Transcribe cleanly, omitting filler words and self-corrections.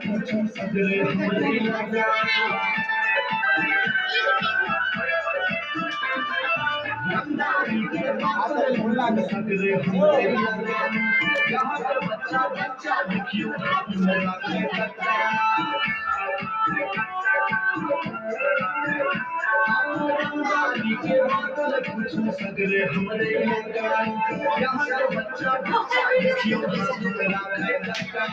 पूछो सगरे हमरे लगा रंगदारी के बादल सगरे हमरे लगा यहाँ पे बच्चा बच्चा देखियो आप लगा के कच्चा रंगदारी के बादल पूछो सगरे हमरे लगा यहाँ पे बच्चा बच्चा देखियो आप लगा के कच्चा